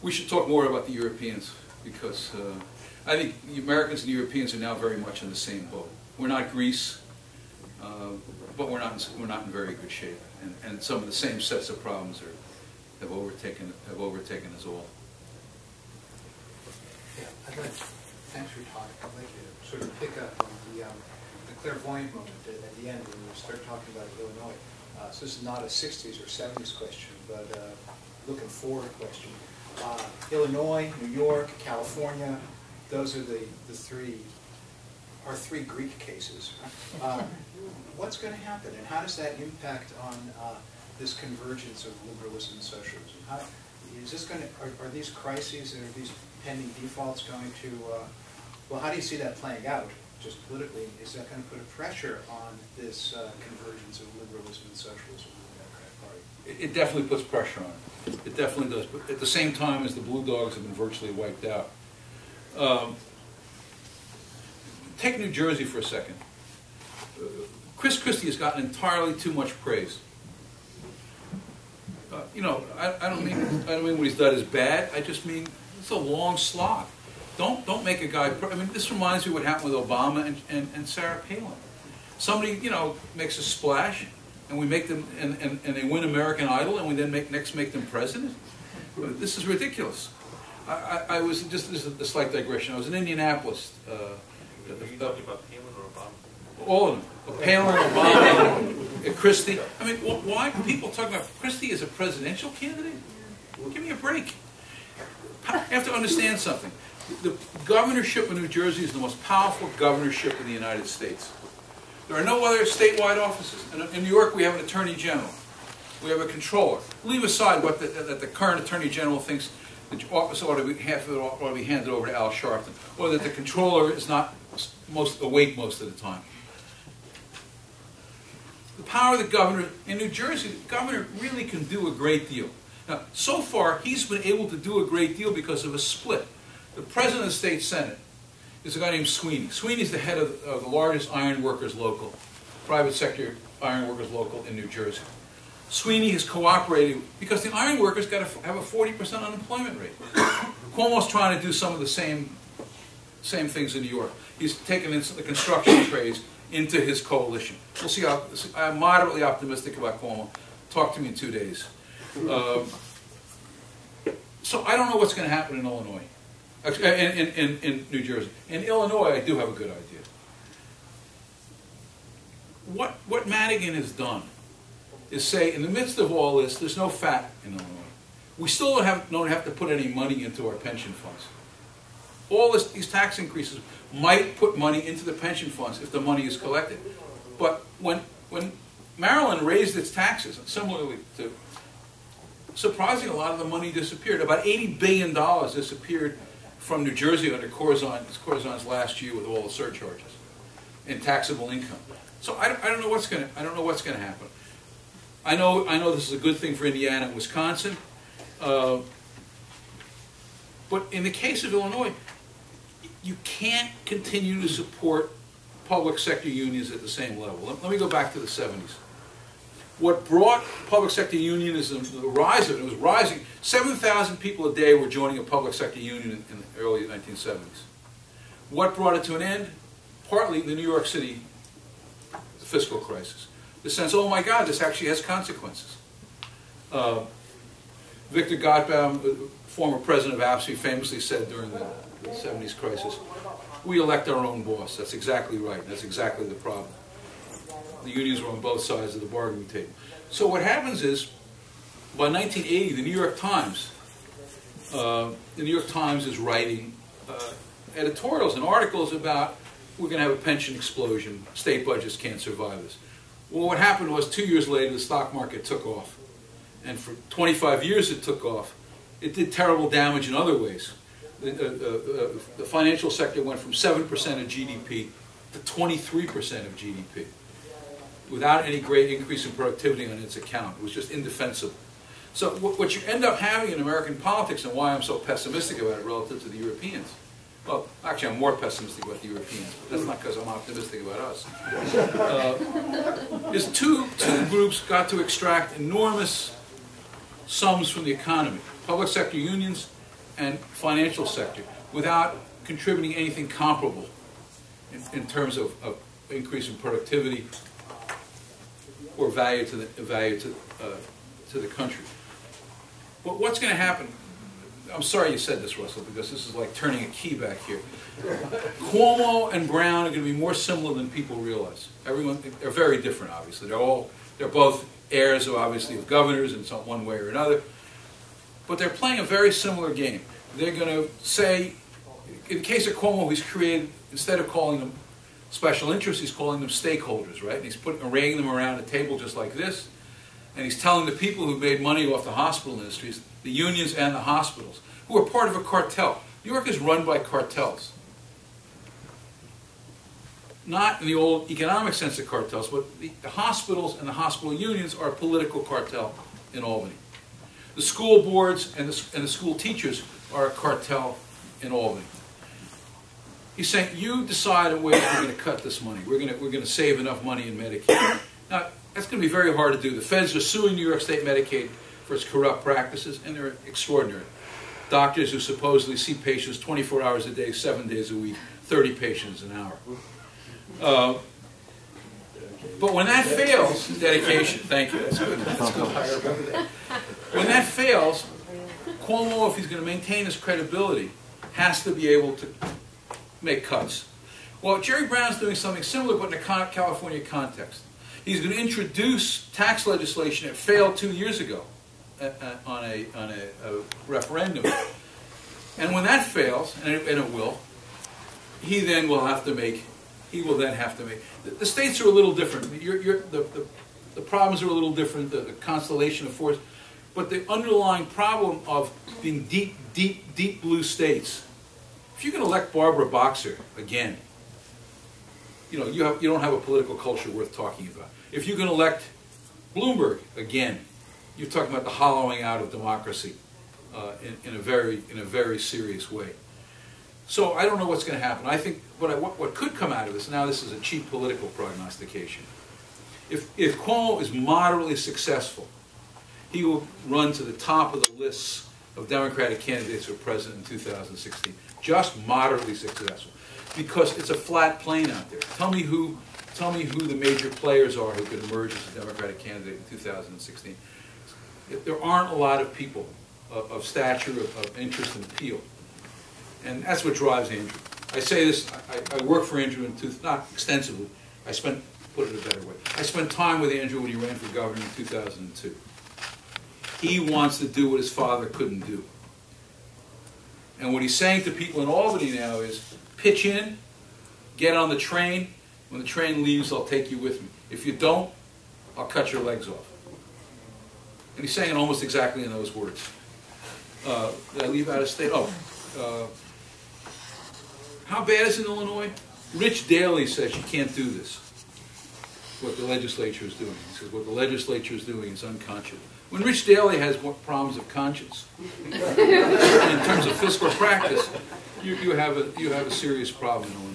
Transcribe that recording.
We should talk more about the Europeans, because I think the Americans and the Europeans are now very much in the same boat. We're not Greece, but we're not in very good shape, and some of the same sets of problems have overtaken us all. Yeah, thanks for your talk. I'd like to sort of pick up on the clairvoyant moment at the end when you start talking about Illinois. So this is not a 60s or 70s question, but looking forward question. Illinois, New York, California, those are our three Greek cases. What's going to happen, and how does that impact on this convergence of liberalism and socialism? Is this going to, are these crises and are these pending defaults going to, well, how do you see that playing out, just politically? Is that going to put a pressure on this convergence of liberalism and socialism in the Democratic Party? It definitely puts pressure on it. It definitely does. But at the same time as the Blue Dogs have been virtually wiped out. Take New Jersey for a second. Chris Christie has gotten entirely too much praise. You know, I don't mean what he's done is bad. I just mean it's a long slog. Don't make a guy. I mean, this reminds me of what happened with Obama and Sarah Palin. Somebody, you know, makes a splash, and we make them, and they win American Idol, and we then make them president. This is ridiculous. I was just, this is a slight digression. I was in Indianapolis. Are you talking about Palin or Obama? All of them. Palin, Obama, Christie. I mean, why are people talking about Christie as a presidential candidate? Give me a break. You have to understand something. The governorship of New Jersey is the most powerful governorship in the United States. There are no other statewide offices. In New York, we have an attorney general. We have a controller. Leave aside what the current attorney general thinks the office ought to be, half of it ought to be handed over to Al Sharpton, or that the controller is not awake most of the time. The power of the governor in New Jersey, the governor really can do a great deal. Now, so far, he's been able to do a great deal because of a split. The president of the state senate is a guy named Sweeney. Sweeney's the head of the largest iron workers local, private sector iron workers local in New Jersey. Sweeney has cooperated because the iron workers got to have a 40% unemployment rate. Cuomo's trying to do some of the same things in New York. He's taken the construction trades into his coalition. We'll see how. I'm moderately optimistic about Cuomo. Talk to me in 2 days. So I don't know what's going to happen in Illinois, in New Jersey. In Illinois, I do have a good idea. What Madigan has done is say, in the midst of all this, there's no fat in Illinois. We still don't have to put any money into our pension funds. All these tax increases might put money into the pension funds if the money is collected. But when Maryland raised its taxes, similarly to, surprisingly, a lot of the money disappeared. About $80 billion disappeared from New Jersey under Corzon's last year with all the surcharges and taxable income. So I don't know what's going to happen. I know this is a good thing for Indiana and Wisconsin, but in the case of Illinois, you can't continue to support public sector unions at the same level. Let me go back to the 70s. What brought public sector unionism, the rise of it, was rising. 7,000 people a day were joining a public sector union in the early 1970s. What brought it to an end? Partly the New York City fiscal crisis. The sense, oh my God, this actually has consequences. Victor Gottbaum, former president of APSI, famously said during the 70s crisis, we elect our own boss. That's exactly right. That's exactly the problem. The unions were on both sides of the bargaining table. So what happens is, by 1980, the New York Times is writing editorials and articles about, we're going to have a pension explosion, state budgets can't survive this. Well, what happened was 2 years later, the stock market took off. And for 25 years it took off. It did terrible damage in other ways. The financial sector went from 7% of GDP to 23% of GDP without any great increase in productivity on its account. It was just indefensible. So what you end up having in American politics, and why I'm so pessimistic about it relative to the Europeans, well, actually I'm more pessimistic about the Europeans, but that's not because I'm optimistic about us, is two groups got to extract enormous sums from the economy. Public sector unions and financial sector without contributing anything comparable in terms of increase in productivity or value to the country. But what's going to happen? I'm sorry you said this, Russell, because this is like turning a key back here. Cuomo and Brown are going to be more similar than people realize. They're very different, obviously. They're both heirs, obviously, of governors in some one way or another. But they're playing a very similar game. They're going to say, in the case of Cuomo, he's created, instead of calling them special interests, he's calling them stakeholders, right? And he's arraying them around a table just like this. And he's telling the people who made money off the hospital industries, the unions and the hospitals, who are part of a cartel. New York is run by cartels. Not in the old economic sense of cartels, but the hospitals and the hospital unions are a political cartel in Albany. The school boards and the school teachers are a cartel in Albany. He's saying, you decide a way we're going to cut this money. We're going to save enough money in Medicaid. Now, that's going to be very hard to do. The feds are suing New York State Medicaid for its corrupt practices, and they're extraordinary. Doctors who supposedly see patients 24 hours a day, 7 days a week, 30 patients an hour. But when that fails, dedication, thank you, that's good. That's good. I remember that. When that fails, Cuomo, if he's going to maintain his credibility, has to be able to make cuts. Well, Jerry Brown's doing something similar, but in a California context. He's going to introduce tax legislation that failed 2 years ago on a referendum. And when that fails, and it will, he will then have to make. The states are a little different. The problems are a little different, the constellation of force. But the underlying problem of being deep, deep, deep blue states, if you can elect Barbara Boxer again, you don't have a political culture worth talking about. If you can elect Bloomberg again, you're talking about the hollowing out of democracy in a very serious way. So I don't know what's going to happen. I think what could come out of this, now this is a cheap political prognostication. If Cuomo is moderately successful, he will run to the top of the lists of Democratic candidates for president in 2016. Just moderately successful. Because it's a flat plane out there. Tell me who the major players are who could emerge as a Democratic candidate in 2016. There aren't a lot of people of stature, of interest and appeal. And that's what drives Andrew. I say this, I worked for Andrew not extensively. Put it a better way. I spent time with Andrew when he ran for governor in 2002. He wants to do what his father couldn't do. And what he's saying to people in Albany now is, pitch in, get on the train. When the train leaves, I'll take you with me. If you don't, I'll cut your legs off. And he's saying it almost exactly in those words. Did I leave out of state? How bad is it in Illinois? Rich Daley says you can't do this. What the legislature is doing. He says what the legislature is doing is unconscionable. When Rich Daley has more problems of conscience, in terms of fiscal practice, you have a serious problem in Illinois.